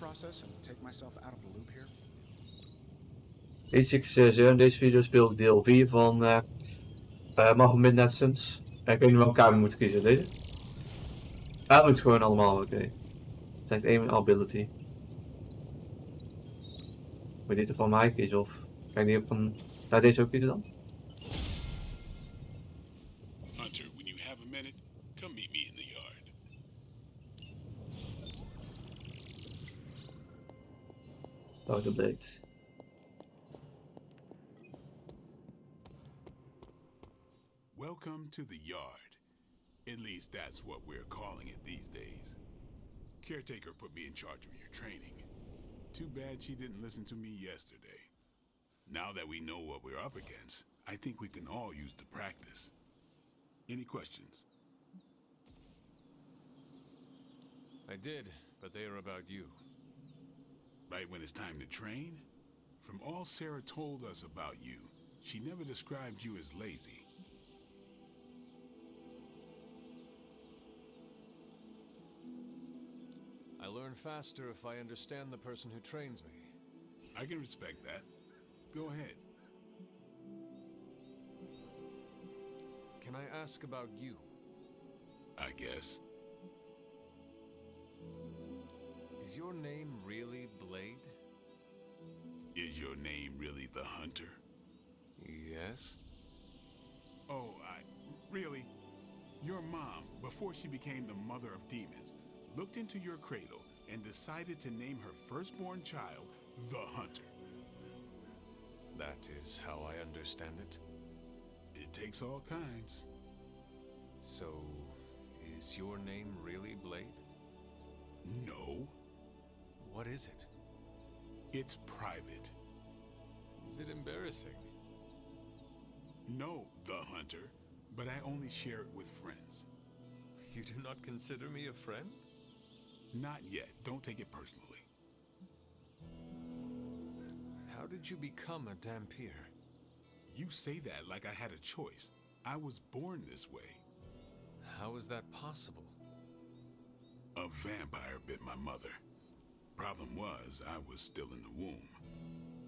process and take myself out of the loop here? In deze video speel ik deel 4 van Marvel Midnight Suns. En ik weet niet welke kamer we moeten kiezen. Deze? Ah, het moet gewoon allemaal, oké. Het zegt één ability. Moet dit er van mij kiezen of kan ik die ook van... Ga deze ook kiezen dan? Hunter, when you have a minute, come meet me in the yard. Oh, de blade. Welcome to the yard. At least that's what we're calling it these days. Caretaker put me in charge of your training. Too bad she didn't listen to me yesterday. Now that we know what we're up against, I think we can all use the practice. Any questions? I did, but they are about you. Right when it's time to train? From all Sarah told us about you, she never described you as lazy. I learn faster if I understand the person who trains me. I can respect that. Go ahead. Can I ask about you? I guess. Is your name really Blade? Is your name really the Hunter? Yes. Oh, really? Your mom, before she became the mother of demons, looked into your cradle and decided to name her firstborn child the Hunter. That is how I understand it. It takes all kinds. So, is your name really Blade? No, What is it? it's private. Is it embarrassing? No, the Hunter, but I only share it with friends. You do not consider me a friend? Not yet. Don't take it personally. How did you become a Dampier? You say that like I had a choice. I was born this way. How is that possible? A vampire bit my mother. Problem was, I was still in the womb.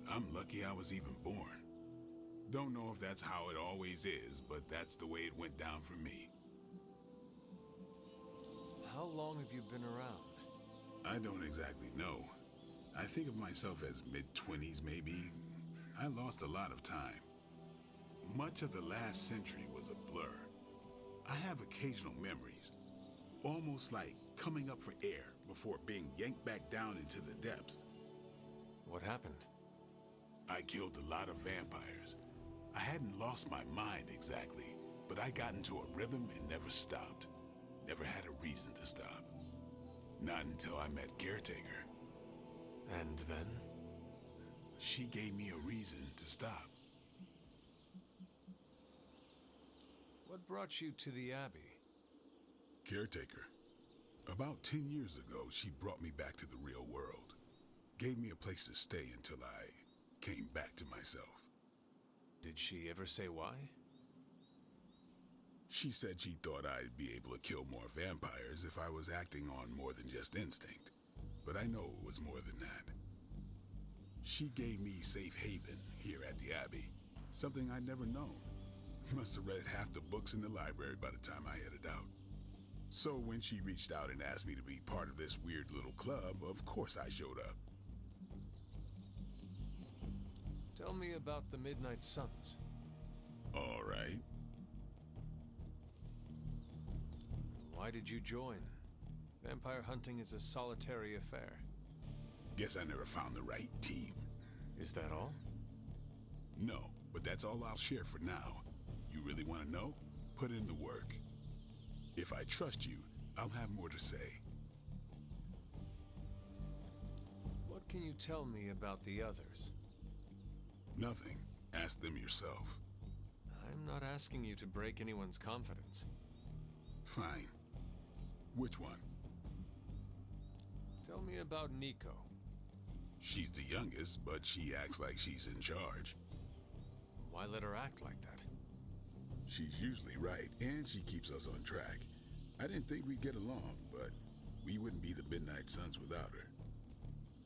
I'm lucky I was even born. Don't know if that's how it always is, but that's the way it went down for me. How long have you been around? I don't exactly know. I think of myself as mid-20s, maybe. I lost a lot of time. Much of the last century was a blur. I have occasional memories, almost like coming up for air before being yanked back down into the depths. What happened? I killed a lot of vampires. I hadn't lost my mind exactly, but I got into a rhythm and never stopped. Never had a reason to stop. Not until I met Caretaker. And then? She gave me a reason to stop. What brought you to the Abbey? Caretaker. About 10 years ago, she brought me back to the real world. Gave me a place to stay until I came back to myself. Did she ever say why? She said she thought I'd be able to kill more vampires if I was acting on more than just instinct. But I know it was more than that. She gave me safe haven here at the Abbey. Something I'd never known. Must have read half the books in the library by the time I headed out. So when she reached out and asked me to be part of this weird little club, of course I showed up. Tell me about the Midnight Suns. All right. Why did you join? Vampire hunting is a solitary affair. Guess I never found the right team. Is that all? No, but that's all I'll share for now. You really want to know? Put in the work. If I trust you, I'll have more to say. What can you tell me about the others? Nothing. Ask them yourself. I'm not asking you to break anyone's confidence. Fine. Which one? Tell me about Nico. She's the youngest, but she acts like she's in charge. Why let her act like that? She's usually right, and she keeps us on track. I didn't think we'd get along, but we wouldn't be the Midnight Suns without her.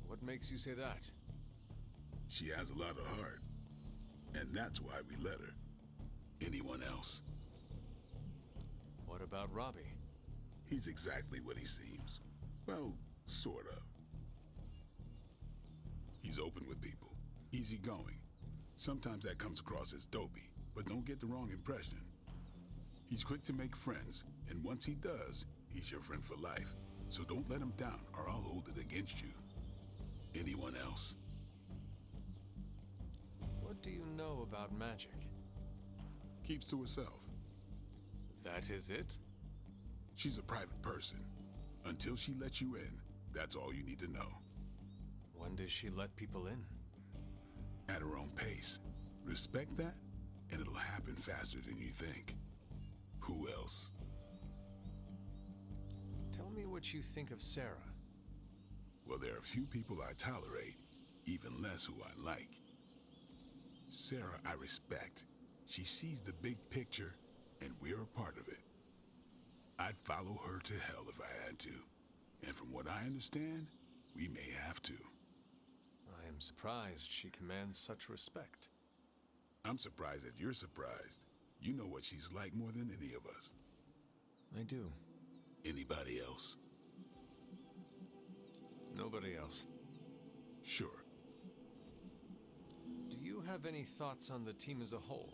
What makes you say that? She has a lot of heart, and that's why we let her. Anyone else? What about Robbie? He's exactly what he seems. Well, sort of. He's open with people, easygoing. Sometimes that comes across as dopey, but don't get the wrong impression. He's quick to make friends, and once he does, he's your friend for life. So don't let him down, or I'll hold it against you. Anyone else? What do you know about magic? Keeps to herself. That is it? She's a private person. Until she lets you in, that's all you need to know. When does she let people in? At her own pace. Respect that, and it'll happen faster than you think. Who else? Tell me what you think of Sarah. Well, there are a few people I tolerate, even less who I like. Sarah, I respect. She sees the big picture, and we're a part of it. I'd follow her to hell if I had to. And from what I understand, we may have to. I am surprised she commands such respect. I'm surprised that you're surprised. You know what she's like more than any of us. I do. Anybody else? Nobody else. Sure. Do you have any thoughts on the team as a whole?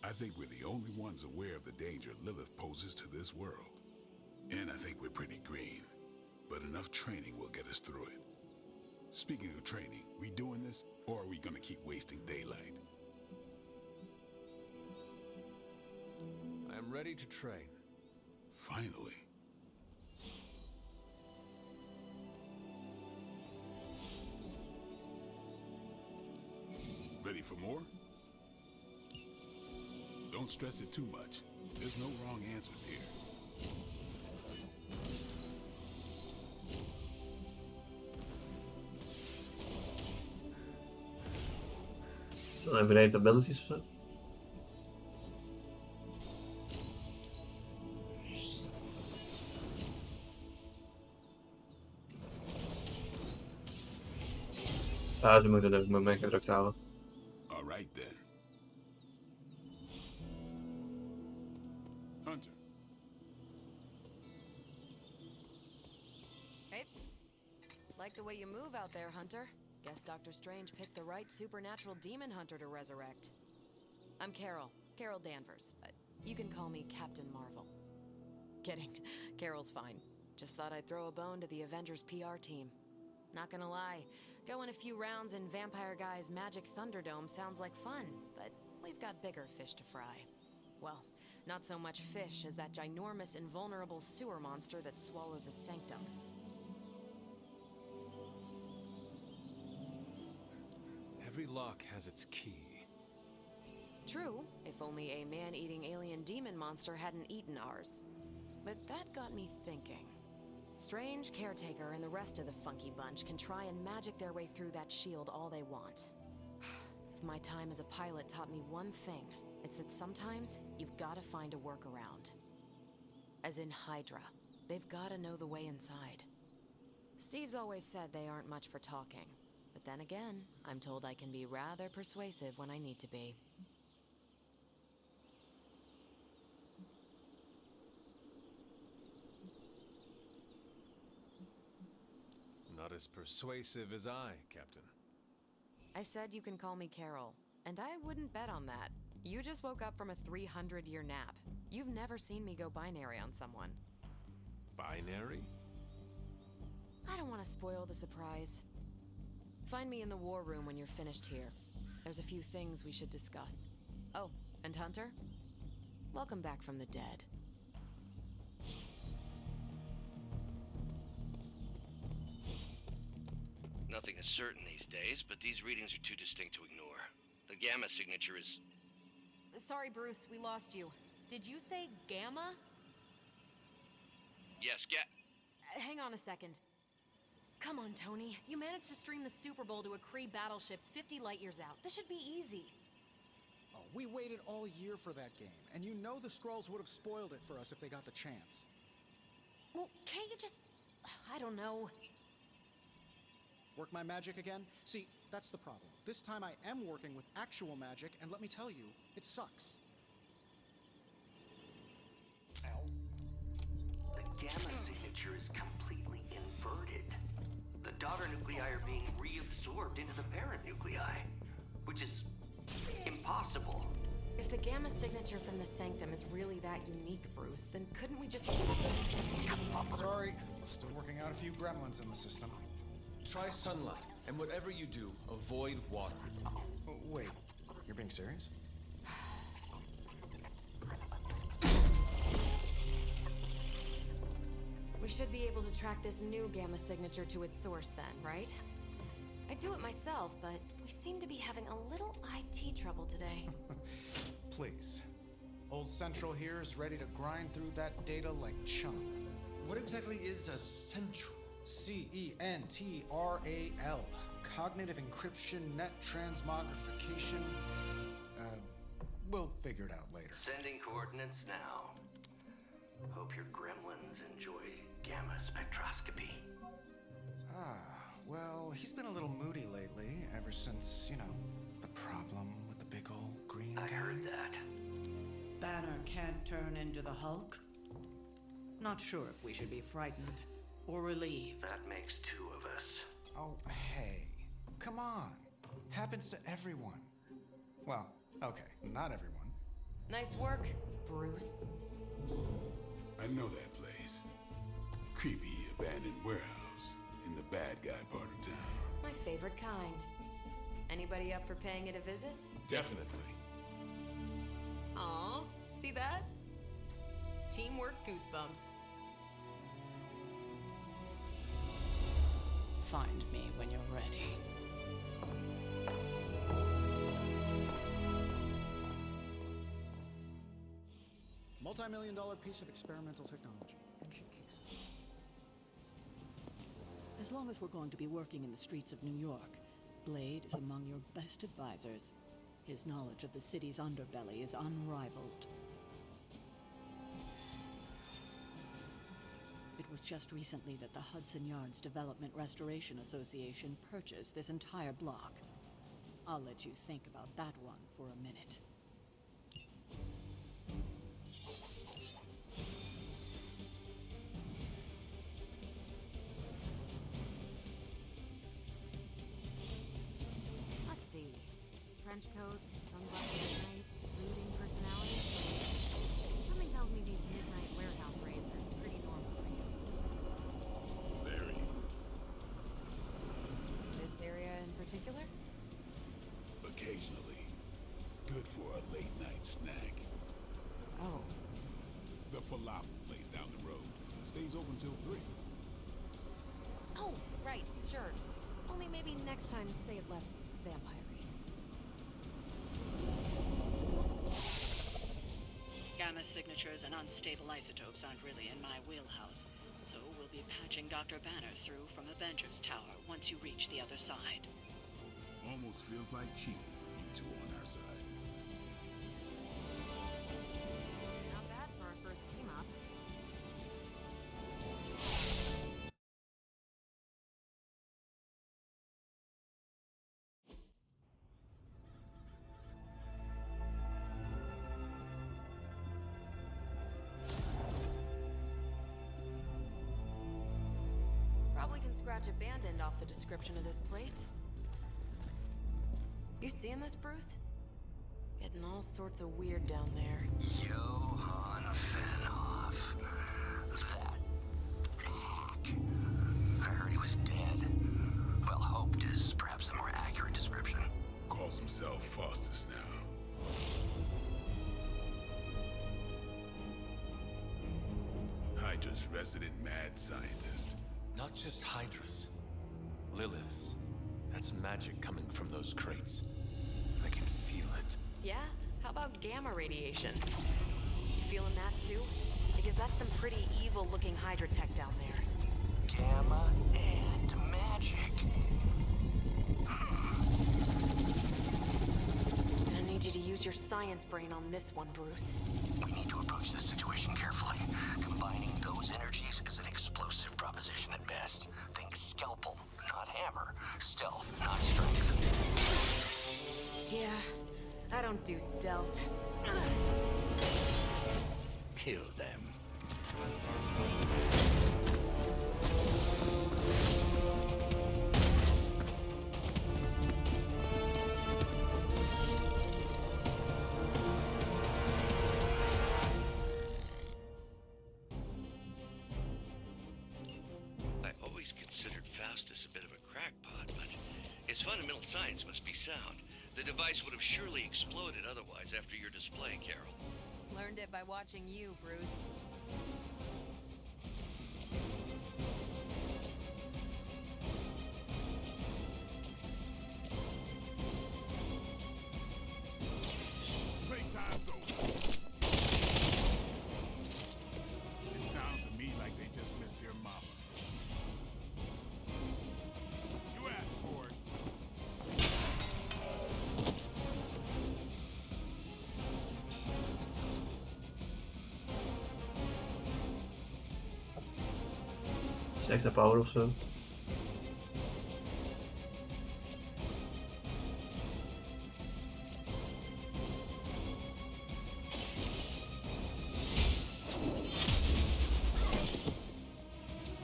I think we're the only ones aware of the danger Lilith poses to this world. And I think we're pretty green. But enough training will get us through it. Speaking of training, we doing this, or are we gonna keep wasting daylight? I am ready to train. Finally. Ready for more? Don't stress it too much. There's no wrong answers here. Dan hebben we de abilities of zo. Ze moeten het moment gedrukt houden. All right then. Hunter. Hey. Like the way you move out there, Hunter. Guess Dr. Strange picked the right supernatural demon hunter to resurrect. I'm Carol Danvers, but you can call me Captain Marvel. Kidding, Carol's fine. Just thought I'd throw a bone to the Avengers PR team. Not gonna lie, going a few rounds in Vampire Guy's Magic Thunderdome sounds like fun, but we've got bigger fish to fry. Well, not so much fish as that ginormous invulnerable sewer monster that swallowed the Sanctum. Every lock has its key. True, if only a man-eating alien demon monster hadn't eaten ours. But that got me thinking. Strange, Caretaker, and the rest of the funky bunch can try and magic their way through that shield all they want. If my time as a pilot taught me one thing, it's that sometimes you've gotta find a workaround. As in Hydra, they've gotta know the way inside. Steve's always said they aren't much for talking. But then again, I'm told I can be rather persuasive when I need to be. Not as persuasive as I, Captain. I said you can call me Carol, and I wouldn't bet on that. You just woke up from a 300-year nap. You've never seen me go binary on someone. Binary? I don't want to spoil the surprise. Find me in the war room when you're finished here. There's a few things we should discuss. Oh, and Hunter? Welcome back from the dead. Nothing is certain these days, but these readings are too distinct to ignore. The gamma signature is... Sorry, Bruce, we lost you. Did you say gamma? Yes, Hang on a second. Come on, Tony. You managed to stream the Super Bowl to a Kree battleship 50 light-years out. This should be easy. Oh, we waited all year for that game, and you know the Skrulls would have spoiled it for us if they got the chance. Well, can't you just... I don't know. Work my magic again? See, that's the problem. This time I am working with actual magic, and let me tell you, it sucks. The gamma signature is completely inverted. The daughter nuclei are being reabsorbed into the parent nuclei, which is impossible. If the gamma signature from the sanctum is really that unique, Bruce, then couldn't we just... Sorry, still working out a few gremlins in the system. Try sunlight, and whatever you do, avoid water. Oh, wait, you're being serious? We should be able to track this new gamma signature to its source then, right? I'd do it myself, but we seem to be having a little IT trouble today. Please. Old Central here is ready to grind through that data like chum. What exactly is a central? CENTRAL. Cognitive encryption, net transmogrification. We'll figure it out later. Sending coordinates now. Hope your gremlins enjoy gamma spectroscopy. Well, he's been a little moody lately, ever since, the problem with the big old green guy. I heard that. Banner can't turn into the Hulk? Not sure if we should be frightened or relieved. That makes two of us. Oh, hey. Come on. Happens to everyone. Well, okay, not everyone. Nice work, Bruce. I know that place. Creepy abandoned warehouse in the bad guy part of town. My favorite kind. Anybody up for paying it a visit? Definitely. Aw, see that? Teamwork goosebumps. Find me when you're ready. Multi-million-dollar piece of experimental technology. And she kicks it. As long as we're going to be working in the streets of New York, Blade is among your best advisors. His knowledge of the city's underbelly is unrivaled. It was just recently that the Hudson Yards Development Restoration Association purchased this entire block. I'll let you think about that one for a minute. Let's see. Trench coat, sunglasses at night, brooding personality. Something tells me these midnight warehouse raids are pretty normal for you. Very. This area in particular? Occasionally. Good for a late night snack. Oh. The falafel place down the road stays open till 3. Oh, right, sure. Only maybe next time say it less vampire-y. Gamma signatures and unstable isotopes aren't really in my wheelhouse, so we'll be patching Dr. Banner through from Avengers Tower once you reach the other side. Almost feels like cheating with you two on our side. Not bad for our first team up. Probably can scratch a band end off the description of this place. You seeing this, Bruce? Getting all sorts of weird down there. Johann Fenhoff. That hack. I heard he was dead. Well, hoped is perhaps a more accurate description. Calls himself Faustus now. Hydra's resident mad scientist. Not just Hydras. Liliths. That's magic coming from those crates. I can feel it. Yeah? How about gamma radiation? You feeling that too? Because that's some pretty evil-looking Hydra tech down there. Gamma and magic. Gonna need you to use your science brain on this one, Bruce. We need to approach this situation carefully. Combining those energies is an explosive proposition at best. Think scalpel, not hammer. like stealth, not strength. Yeah, I don't do stealth. Kill them. I always considered Faustus a bit of a crackpot, but his fundamental science must be sound. The device would have surely exploded otherwise after your display, Carol. Learned it by watching you, Bruce. Playtime's over. It sounds to me like they just missed their mama. You asked for it. Is extra power of zo.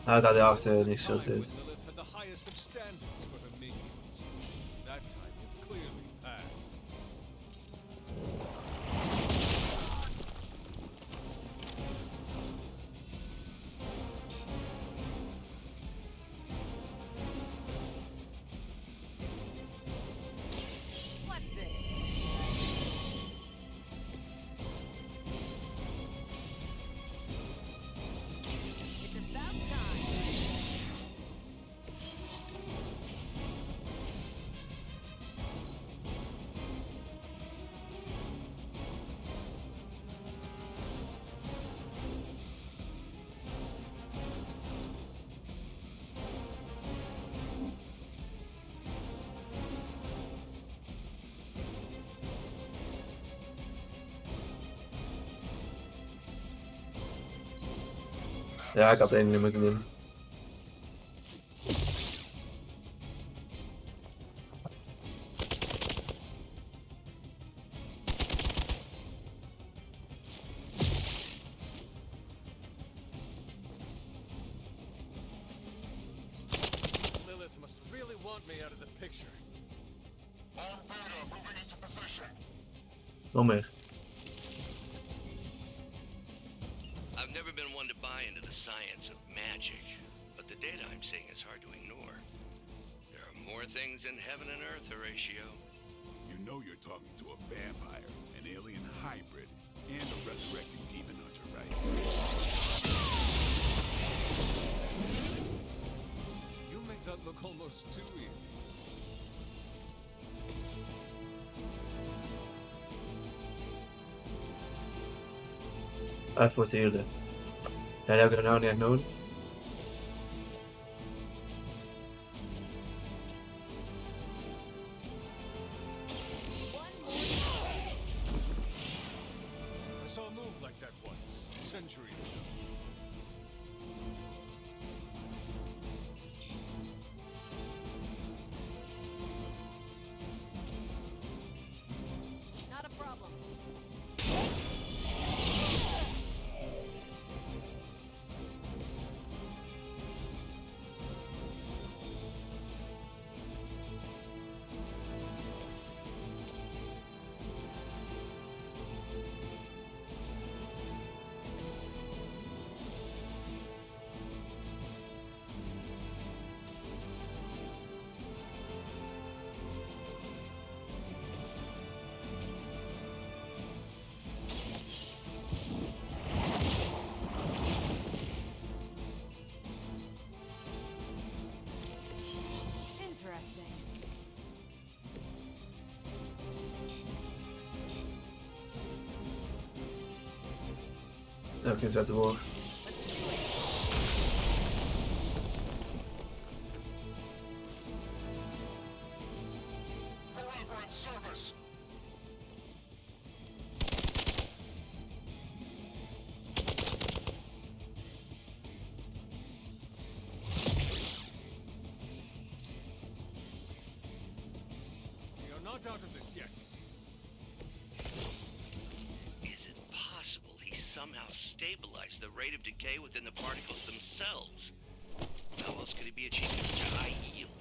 Hij gaat erachter niks zo zit. Lilith had the highest of standards for her minions. That time is clearly past. What's this? It's about time. Ja, ik had één nu moeten doen. Lilith must really want me out of the picture. Nog meer. I've never been one to buy into the science of magic, but the data I'm seeing is hard to ignore. There are more things in heaven and earth, Horatio. You know you're talking to a vampire, an alien hybrid, and a resurrected demon hunter, right? You make that look almost too easy. Even voor het healen. Ja, die heb ik er nou niet echt nodig. I saw a move like that once, centuries ago. Not a problem. Interesting. Daar heb ik een zetten voor. not out of this yet. Is it possible he somehow stabilized the rate of decay within the particles themselves? How else could he be achieving such a high yield?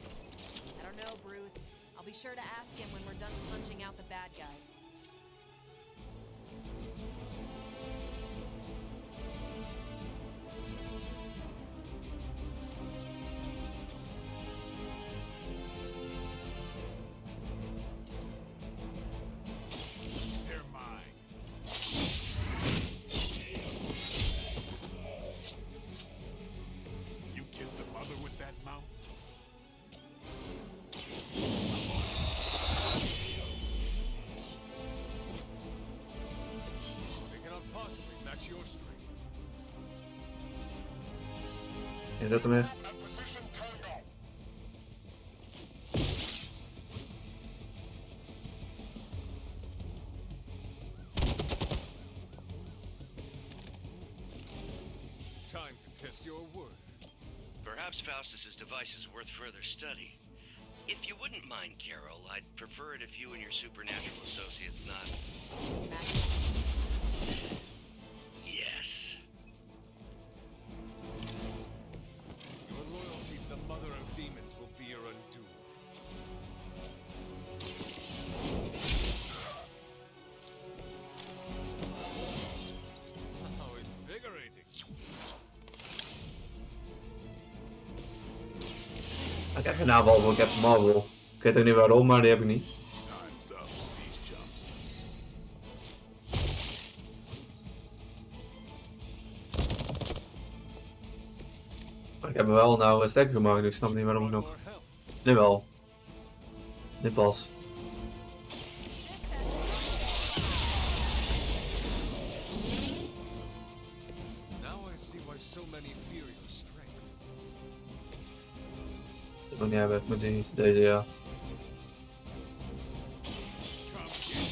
I don't know, Bruce. I'll be sure to ask him when we're done punching out the bad guys. They're mine. You kissed the mother with that mouth? They cannot possibly match your strength. Is dat hem weer? Time to test your worth. Perhaps Faustus's device is worth further study. If you wouldn't mind, Carol, I'd prefer it if you and your supernatural associates not... Yes. Your loyalty to the mother of demons will be your undoing. How invigorating. Ik heb geen aanval voor Captain Marvel. Ik weet ook niet waarom, maar die heb ik niet. Time's up, these jumps. Maar ik heb me wel nou sterker gemaakt, dus ik snap niet waarom ik nog... More help. Nu wel. Nu pas. Now I see why so many fear your strength. Dat moet niet hebben, het moet niet. Deze ja. Come get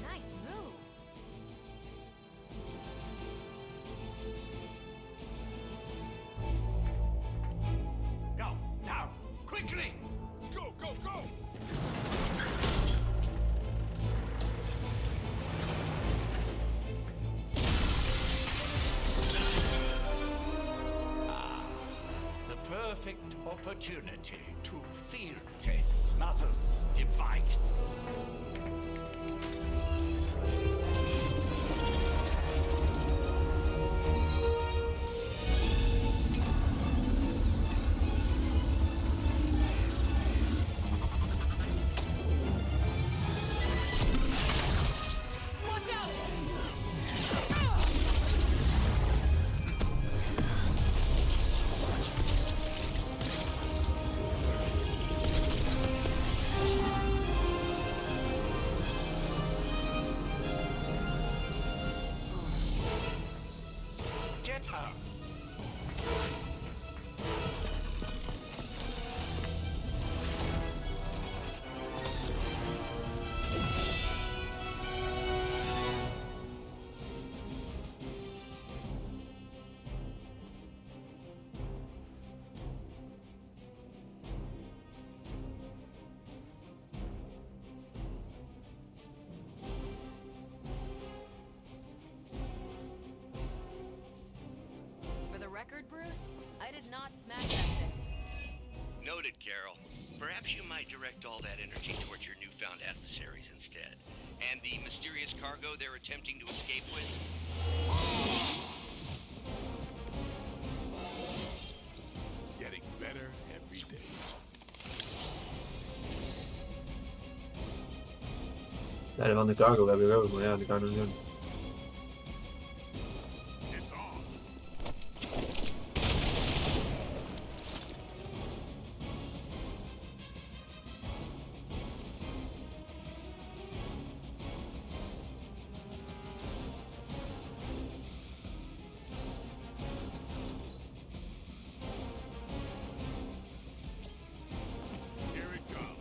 Nice move. Go, now, quickly! Let's go, go, go! The perfect opportunity to field test Mother's device. Watch out! Get her! For the record, Bruce, I did not smack that thing. Noted, Carol. Perhaps you might direct all that energy towards your newfound adversaries instead. And the mysterious cargo they're attempting to escape with? Getting better every day. Ja, van de cargo heb ik ook, maar ja, die kan ik niet doen. It's on. Here it comes.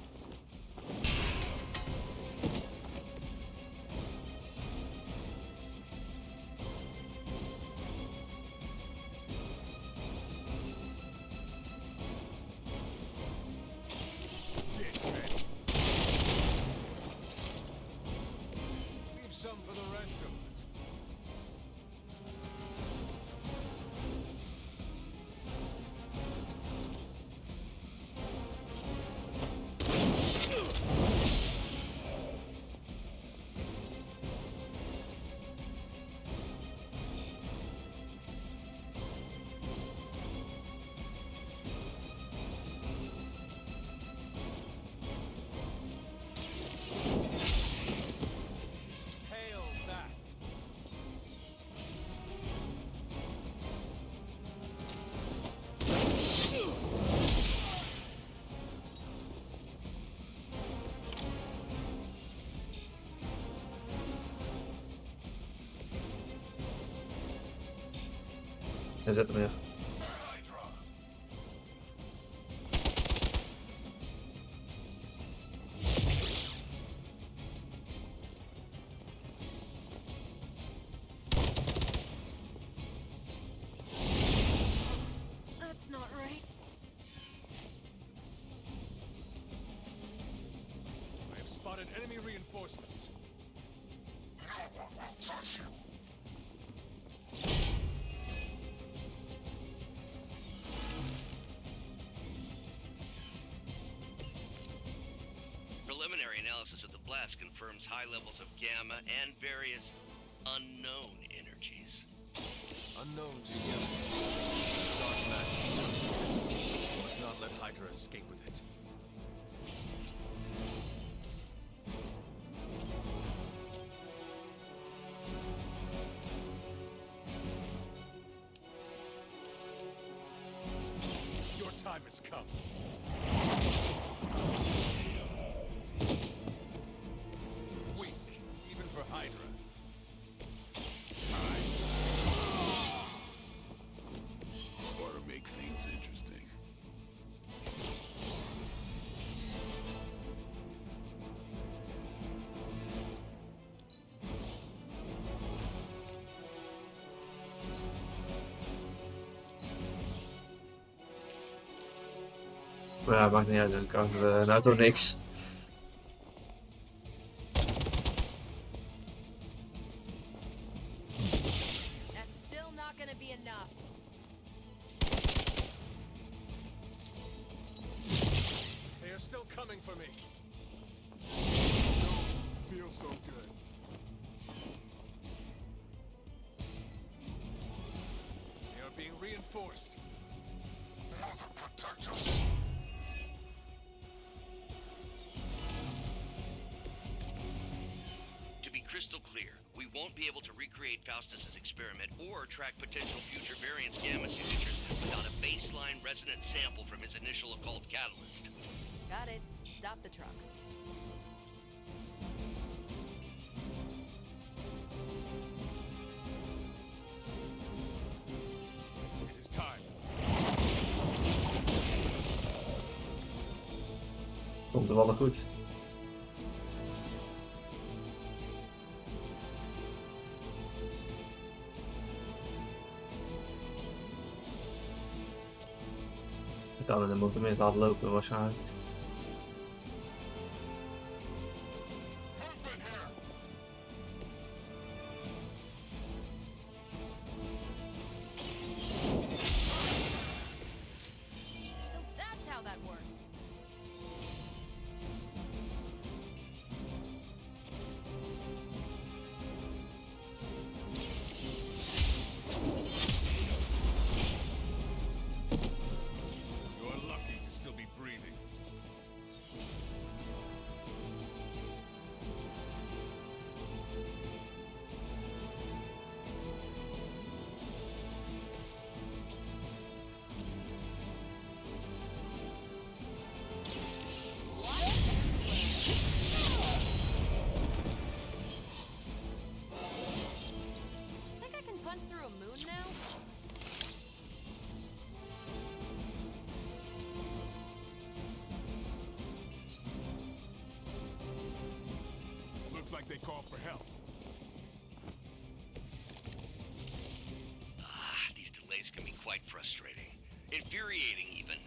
Hij zit er weer. That's not right. I have spotted enemy reinforcements. No one will touch you. Preliminary analysis of the blast confirms high levels of gamma and various unknown energies. Unknown to you. Dark magic. Must not let Hydra escape with it. Your time has come. Weak, even for Hydra. Or to make things interesting. Maar ja, maakt niet uit, dan kan nou toch niks. That's still not gonna be enough. They are still coming for me. Feels so good. They are being reinforced. Mother protect us. To be crystal clear, we won't be able to recreate Faustus's experiment or track potential future variants gamma signatures without a baseline resonant sample from his initial occult catalyst. Got it. Stop the truck. It is time. Stond toevallig goed. Ik kan hem ook een beetje laten lopen waarschijnlijk. So that's how that works. You are lucky to still be breathing. Think I can punch through a moon now? Looks like they called for help. These delays can be quite frustrating. Infuriating, even.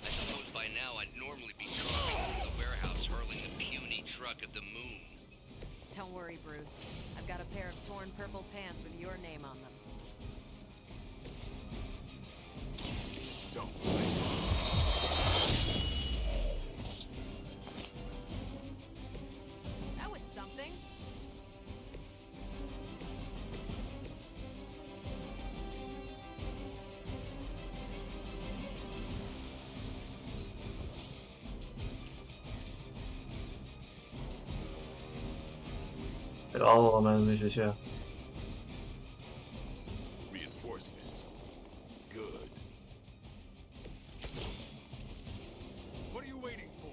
I suppose by now I'd normally be driving through the warehouse hurling the puny truck at the moon. Don't worry, Bruce. I've got a pair of torn purple pants with your name on them. Don't blame me. That was something. Allemaal missies, ja. Reinforcements. Good. What are you waiting for?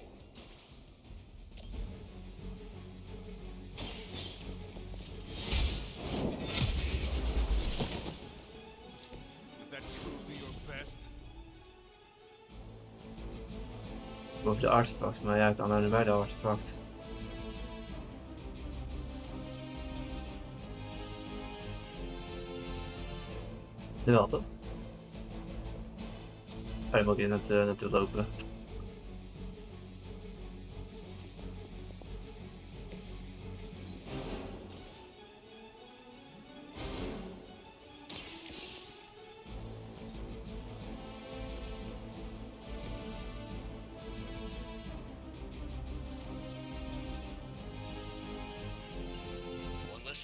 Boven de artefact, maar ja, ik kan nou bij de artefact. Nu wel toch? Daar moet ik naartoe lopen.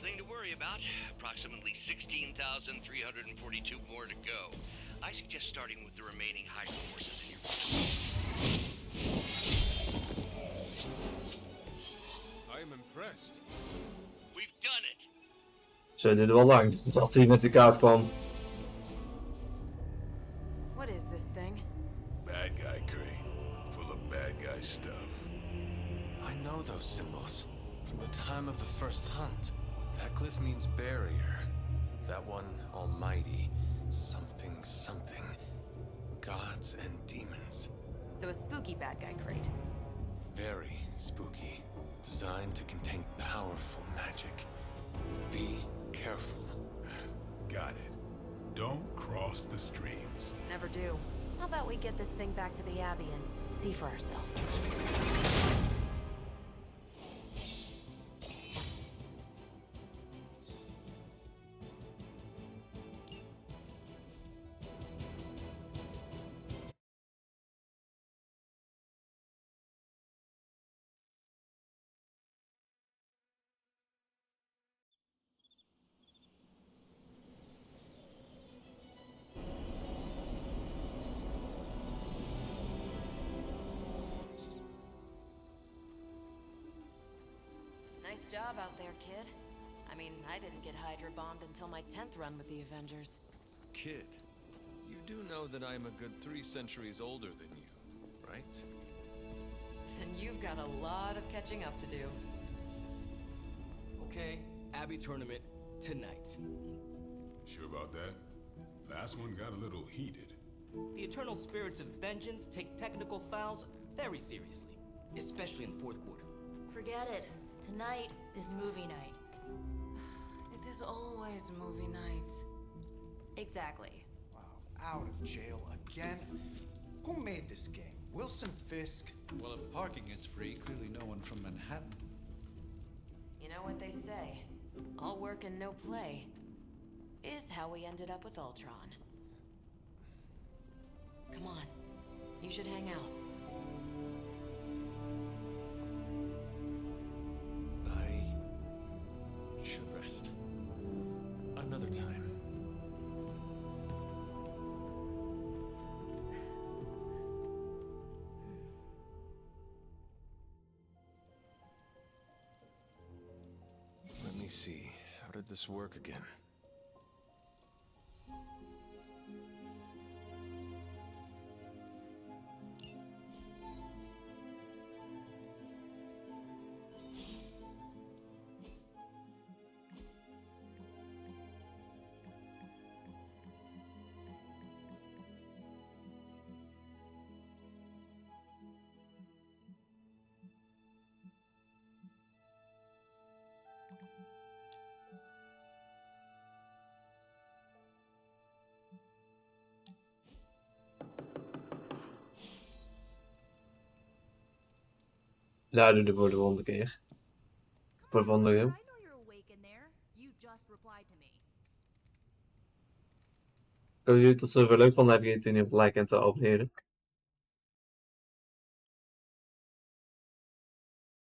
Thing to worry about. Approximately 16,342 more to go. I suggest starting with the remaining Hydra forces in your I am impressed. We've done it! Zo, dit is wel lang, dus dat hij met de kaart kwam. What is this thing? Bad guy crate. Full of bad guy stuff. I know those symbols from the time of the first hunt. That glyph means barrier. That one, almighty. Something, something. Gods and demons. So a spooky bad guy crate. Very spooky. Designed to contain powerful magic. Be careful. Got it. Don't cross the streams. Never do. How about we get this thing back to the Abbey and see for ourselves? Nice job out there, kid. I mean, I didn't get Hydra bombed until my 10th run with the Avengers. Kid, you do know that I am a good 3 centuries older than you, right? Then you've got a lot of catching up to do. Okay, Abbey tournament tonight. Sure about that? Last one got a little heated. The eternal spirits of vengeance take technical fouls very seriously, especially in the fourth quarter. Forget it. Tonight is movie night. It is always movie night. Exactly. Wow, out of jail again? Who made this game? Wilson Fisk? Well, if parking is free, clearly no one from Manhattan. You know what they say? All work and no play is how we ended up with Ultron. Come on, you should hang out. I should rest. Another time. Let me see. How did this work again? Daar doen we voor de volgende keer. Voor de volgende keer. Ik hoop dat jullie het zo leuk vonden. Heb je het toen op like en te abonneren.